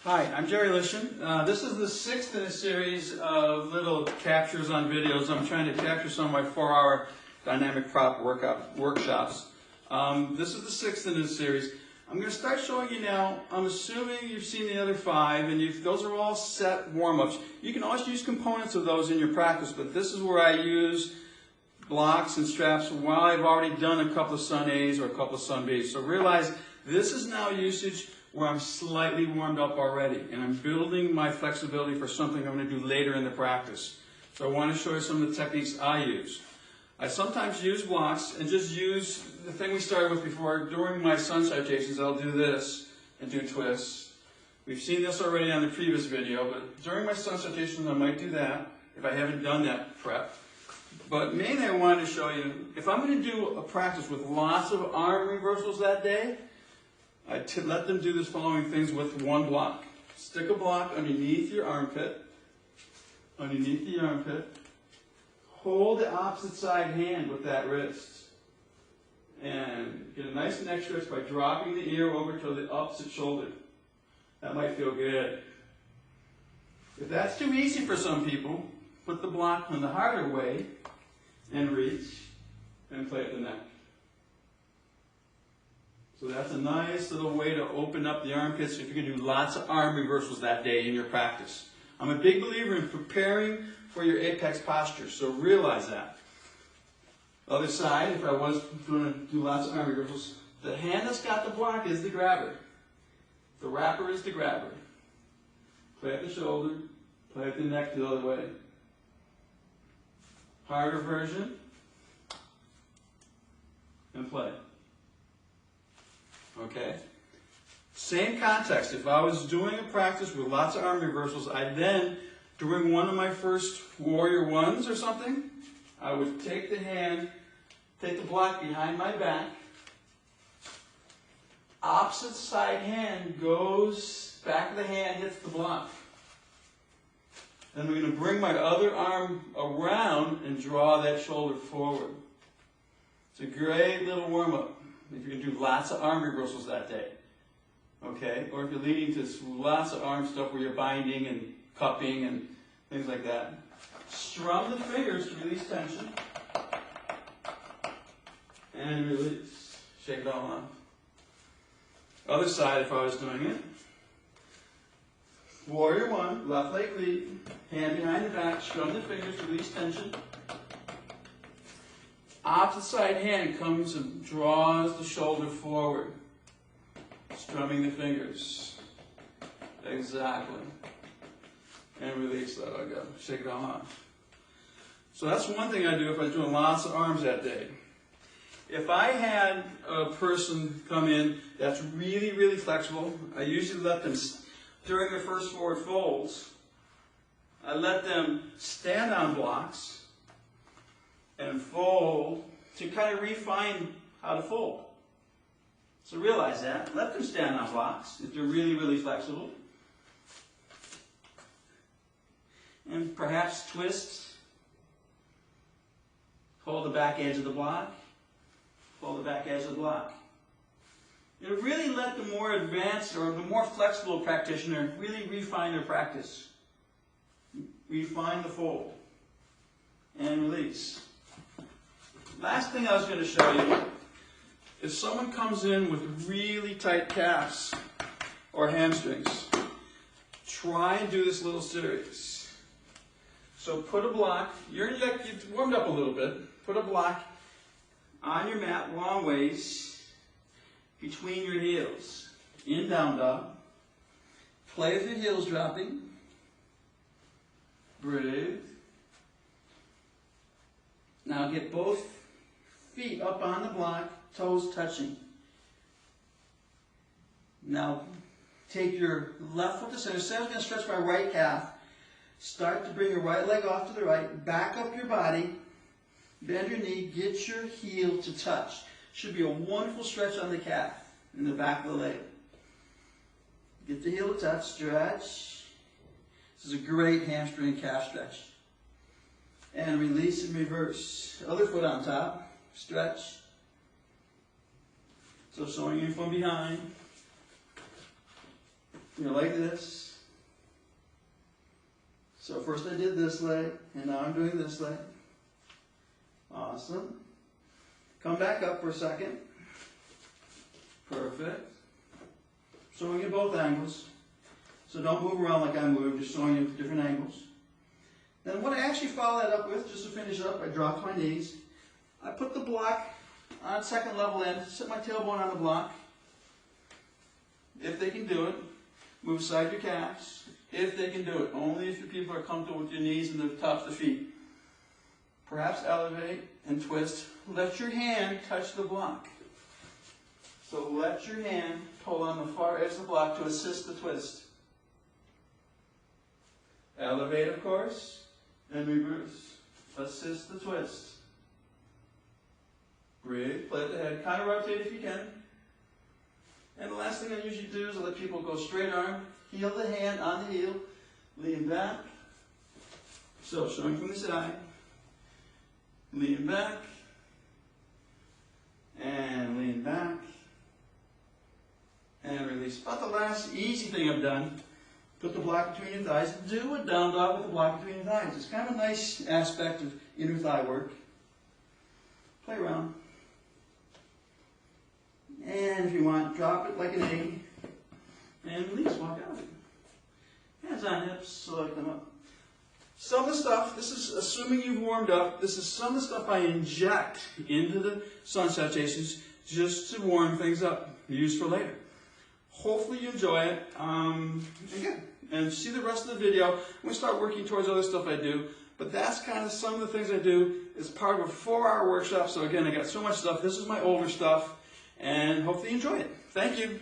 Hi, I'm Gerry Lishin. This is the 6th in a series of little captures on videos. I'm trying to capture some of my 4-hour dynamic prop workshops. This is the 6th in this series. I'm going to start showing you now. I'm assuming you've seen the other 5, and those are all set warm-ups. You can always use components of those in your practice, but this is where I use blocks and straps while I've already done a couple of Sun A's or a couple of Sun B's. So realize this is now usage where I'm slightly warmed up already, and I'm building my flexibility for something I'm going to do later in the practice. So I want to show you some of the techniques I use. I sometimes use blocks and just use the thing we started with before. During my sun salutations, I'll do this and do twists. We've seen this already on the previous video, but during my sun salutations, I might do that if I haven't done that prep. But mainly I wanted to show you, if I'm going to do a practice with lots of arm reversals that day, I let them do the following things with one block. Stick a block underneath your armpit, underneath the armpit. Hold the opposite side hand with that wrist. And get a nice neck stretch by dropping the ear over to the opposite shoulder. That might feel good. If that's too easy for some people, put the block on the harder way and reach and play at the neck. So that's a nice little way to open up the armpits if you can do lots of arm reversals that day in your practice. I'm a big believer in preparing for your apex posture, so realize that. Other side, if I was going to do lots of arm reversals, the hand that's got the block is the grabber. The wrapper is the grabber. Play at the shoulder, play at the neck the other way. Harder version, and play. Okay? Same context. If I was doing a practice with lots of arm reversals, I'd then, during one of my first warrior ones or something, I would take the hand, take the block behind my back. Opposite side hand goes, back of the hand hits the block. Then we're going to bring my other arm around and draw that shoulder forward. It's a great little warm-up if you can do lots of arm reversals that day. Okay? Or if you're leading to lots of arm stuff where you're binding and cupping and things like that. Strum the fingers to release tension. And release. Shake it all off. Other side if I was doing it. Warrior one, left leg lead, hand behind the back, strum the fingers to release tension. Opposite side hand comes and draws the shoulder forward, strumming the fingers. Exactly. And release, let it go. Shake it all off. So that's one thing I do if I was doing lots of arms that day. If I had a person come in that's really, really flexible, I usually let them, during their first forward folds, I let them stand on blocks and fold to kind of refine how to fold. So realize that. Let them stand on blocks if they're really, really flexible. And perhaps twist. Hold the back edge of the block. Hold the back edge of the block. You know, really let the more advanced or the more flexible practitioner really refine their practice. Refine the fold. And release. Last thing I was going to show you, if someone comes in with really tight calves or hamstrings, try and do this little series. So put a block, you've warmed up a little bit, put a block on your mat long ways between your heels. In down dog. Play with your heels dropping. Breathe. Now get both feet up on the block, toes touching. Now take your left foot to center. Say I was going to stretch my right calf. Start to bring your right leg off to the right. Back up your body. Bend your knee. Get your heel to touch. Should be a wonderful stretch on the calf in the back of the leg. Get the heel to touch. Stretch. This is a great hamstring and calf stretch. And release and reverse. Other foot on top. Stretch. So showing you from behind. You're like this. So first I did this leg, and now I'm doing this leg. Awesome. Come back up for a second. Perfect. Showing you both angles. So don't move around like I moved, just showing you different angles. Then what I actually follow that up with, just to finish up, I drop my knees. I put the block on second level end, sit my tailbone on the block. If they can do it, move aside your calves. If they can do it, only if your people are comfortable with your knees and the tops of the feet. Perhaps elevate and twist. Let your hand touch the block. So let your hand pull on the far edge of the block to assist the twist. Elevate, of course, and reverse. Assist the twist. Breathe, play the head. Kind of rotate if you can. And the last thing I usually do is I let people go straight arm, heel the hand on the heel, lean back. So showing from the side. Lean back. And lean back. And release. About the last easy thing I've done. Put the block between your thighs. Do a down dog with the block between your thighs. It's kind of a nice aspect of inner thigh work. Play around. And if you want, drop it like an egg. And release, walk out. Hands on hips, select them up. Some of the stuff, this is assuming you've warmed up, this is some of the stuff I inject into the sun salutations just to warm things up, use for later. Hopefully you enjoy it. Again, and see the rest of the video. I'm going to start working towards other stuff I do. But that's kind of some of the things I do as part of a 4-hour workshop. So again, I got so much stuff. This is my older stuff. And hopefully you enjoy it. Thank you.